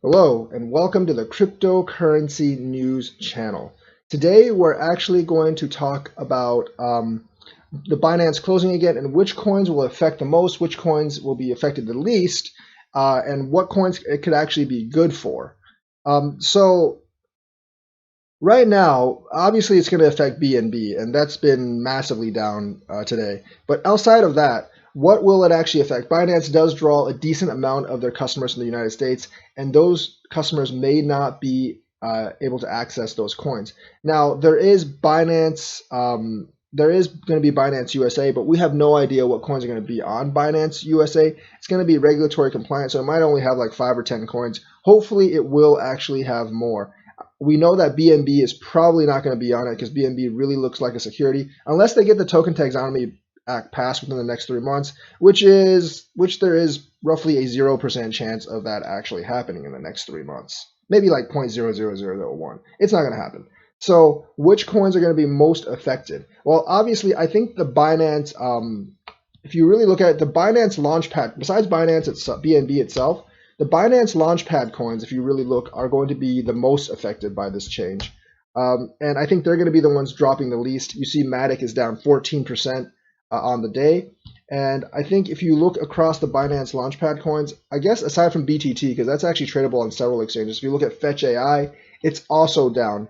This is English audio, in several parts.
Hello and welcome to the Cryptocurrency News channel. Today we're actually going to talk about the Binance closing again and which coins will affect the most, which coins will be affected the least, and what coins it could actually be good for. So right now, obviously it's going to affect BNB, and that's been massively down today. But outside of that, what will it actually affect? Binance does draw a decent amount of their customers in the United States, and those customers may not be able to access those coins. Now, there is going to be Binance USA, but we have no idea what coins are going to be on Binance USA. It's going to be regulatory compliant, so it might only have like 5 or 10 coins. Hopefully, it will actually have more. We know that BNB is probably not going to be on it because BNB really looks like a security unless they get the Token Taxonomy Act passed within the next 3 months, which there is roughly a 0% chance of that actually happening in the next 3 months. Maybe like 0.00001. It's not going to happen. So which coins are going to be most affected? Well, obviously, I think the Binance, if you really look at it, the Binance Launchpad, besides Binance BNB itself, the Binance Launchpad coins, if you really look, are going to be the most affected by this change. And I think they're going to be the ones dropping the least. You see Matic is down 14% on the day. And I think if you look across the Binance Launchpad coins, I guess aside from BTT, because that's actually tradable on several exchanges, if you look at Fetch AI, it's also down.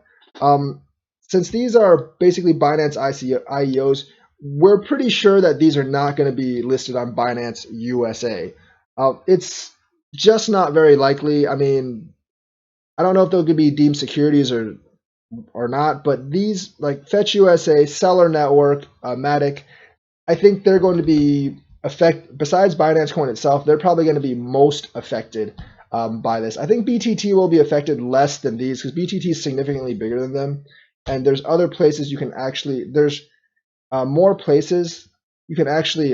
Since these are basically Binance IEOs, we're pretty sure that these are not going to be listed on Binance USA. It's just not very likely. I mean, I don't know if they'll be deemed securities or not, but these like Fetch USA, Seller Network, Matic, I think they're going to be besides Binance Coin itself, they're probably going to be most affected by this. I think BTT will be affected less than these because BTT is significantly bigger than them, and there's other places you can actually more places you can actually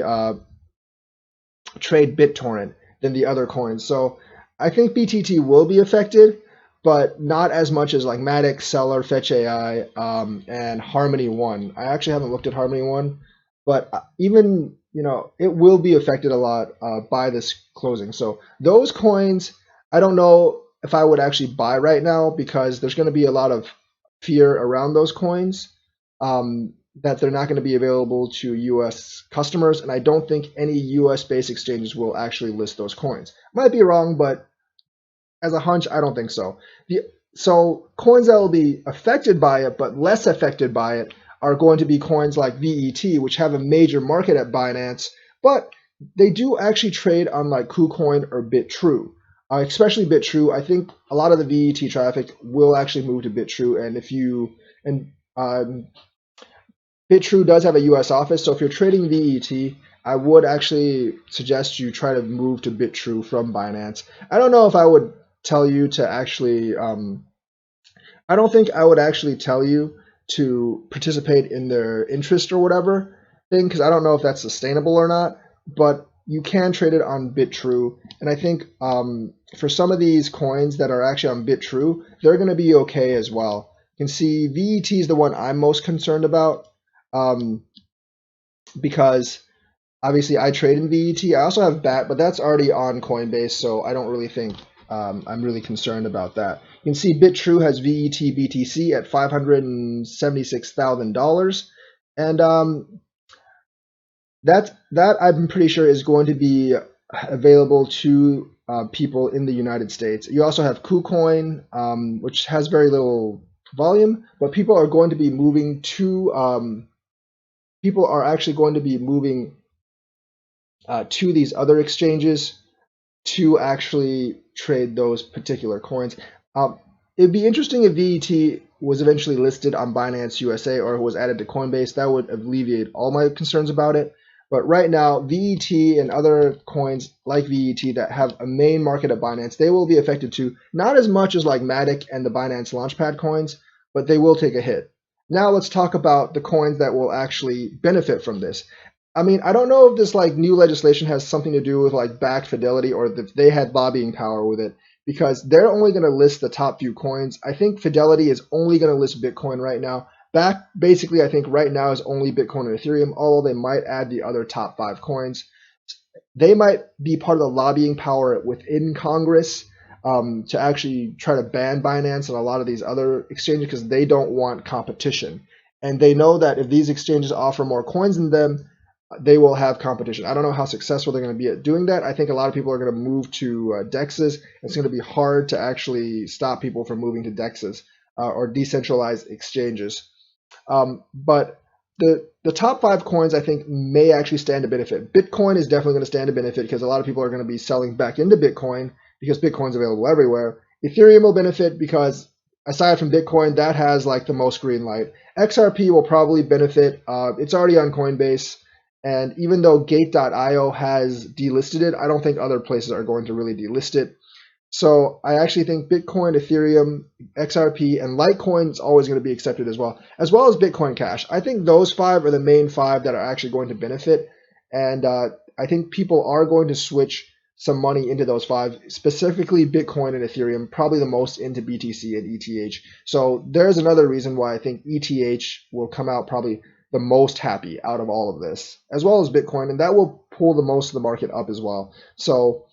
trade BitTorrent than the other coins. So I think BTT will be affected, but not as much as like Matic, Seller, Fetch AI, and Harmony One. I actually haven't looked at Harmony One, but even it will be affected a lot by this closing. So those coins, I don't know if I would actually buy right now because there's going to be a lot of fear around those coins. That they're not going to be available to US customers, and I don't think any US based exchanges will actually list those coins. Might be wrong, but as a hunch, I don't think so. So coins that will be affected by it, but less affected by it, are going to be coins like VET, which have a major market at Binance, but they do actually trade on like KuCoin or BitTrue. Especially BitTrue, I think a lot of the VET traffic will actually move to BitTrue, and BitTrue does have a US office, so if you're trading VET, I would actually suggest you try to move to BitTrue from Binance. I don't know if I would tell you to actually, I don't think I would actually tell you to participate in their interest or whatever thing, because I don't know if that's sustainable or not, but you can trade it on BitTrue. And I think for some of these coins that are actually on BitTrue, they're going to be okay as well. You can see VET is the one I'm most concerned about. Because obviously I trade in VET. I also have BAT, but that's already on Coinbase, so I don't really think I'm really concerned about that. You can see BitTrue has VET BTC at $576,000, and that I'm pretty sure is going to be available to people in the United States. You also have KuCoin, which has very little volume, but people are going to be moving to people are actually going to be moving to these other exchanges to actually trade those particular coins. It'd be interesting if VET was eventually listed on Binance USA or was added to Coinbase. That would alleviate all my concerns about it. But right now, VET and other coins like VET that have a main market at Binance, they will be affected too. Not as much as like Matic and the Binance Launchpad coins, but they will take a hit. Now let's talk about the coins that will actually benefit from this. I mean, I don't know if this like new legislation has something to do with like backed Fidelity or if they had lobbying power with it, because they're only going to list the top few coins. I think Fidelity is only going to list Bitcoin right now. Basically, I think right now is only Bitcoin and Ethereum, although they might add the other top 5 coins. They might be part of the lobbying power within Congress. to actually try to ban Binance and a lot of these other exchanges because they don't want competition. And they know that if these exchanges offer more coins than them, they will have competition. I don't know how successful they're going to be at doing that. I think a lot of people are going to move to DEXs. It's going to be hard to actually stop people from moving to DEXs or decentralized exchanges. But the top 5 coins I think may actually stand to benefit. Bitcoin is definitely going to stand to benefit because a lot of people are going to be selling back into Bitcoin because Bitcoin's available everywhere. Ethereum will benefit because aside from Bitcoin, that has like the most green light. XRP will probably benefit. It's already on Coinbase. And even though Gate.io has delisted it, I don't think other places are going to really delist it. So I actually think Bitcoin, Ethereum, XRP, and Litecoin is always going to be accepted as well as Bitcoin Cash. I think those 5 are the main 5 that are actually going to benefit. And I think people are going to switch some money into those 5, specifically Bitcoin and Ethereum, probably the most into BTC and ETH. So there's another reason why I think ETH will come out probably the most happy out of all of this, as well as Bitcoin, and that will pull the most of the market up as well. So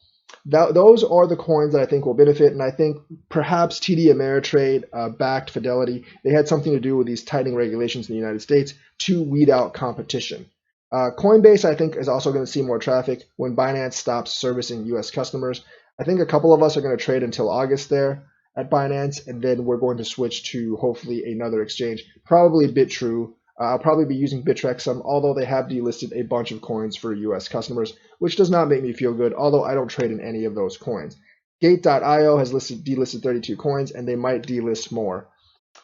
those are the coins that I think will benefit, and I think perhaps TD Ameritrade backed Fidelity. They had something to do with these tightening regulations in the United States to weed out competition. Coinbase, I think, is also going to see more traffic when Binance stops servicing U.S. customers. I think a couple of us are going to trade until August there at Binance, and then we're going to switch to hopefully another exchange, probably BitTrue. I'll probably be using Bittrex some, although they have delisted a bunch of coins for US customers, which does not make me feel good, although I don't trade in any of those coins. Gate.io has delisted 32 coins, and they might delist more.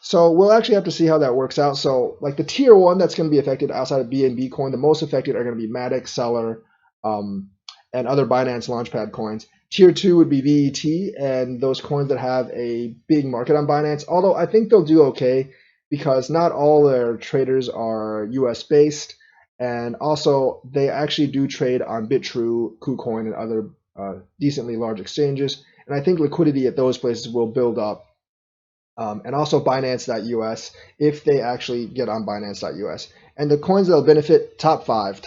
So we'll actually have to see how that works out. So like the tier 1 that's going to be affected outside of BNB coin, the most affected are going to be Matic, Seller, and other Binance Launchpad coins. Tier 2 would be VET and those coins that have a big market on Binance, although I think they'll do okay because not all their traders are US based, and also they actually do trade on BitTrue, KuCoin, and other decently large exchanges, and I think liquidity at those places will build up. And also Binance.us if they actually get on Binance.us. And the coins that'll benefit, top five,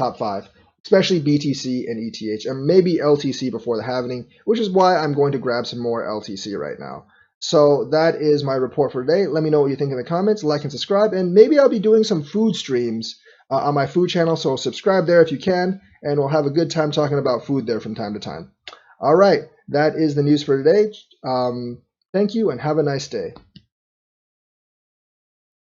especially BTC and ETH, and maybe LTC before the halving, which is why I'm going to grab some more LTC right now. So that is my report for today. Let me know what you think in the comments, like and subscribe, and maybe I'll be doing some food streams on my food channel, so subscribe there if you can, and we'll have a good time talking about food there from time to time. All right, that is the news for today. Thank you, and have a nice day.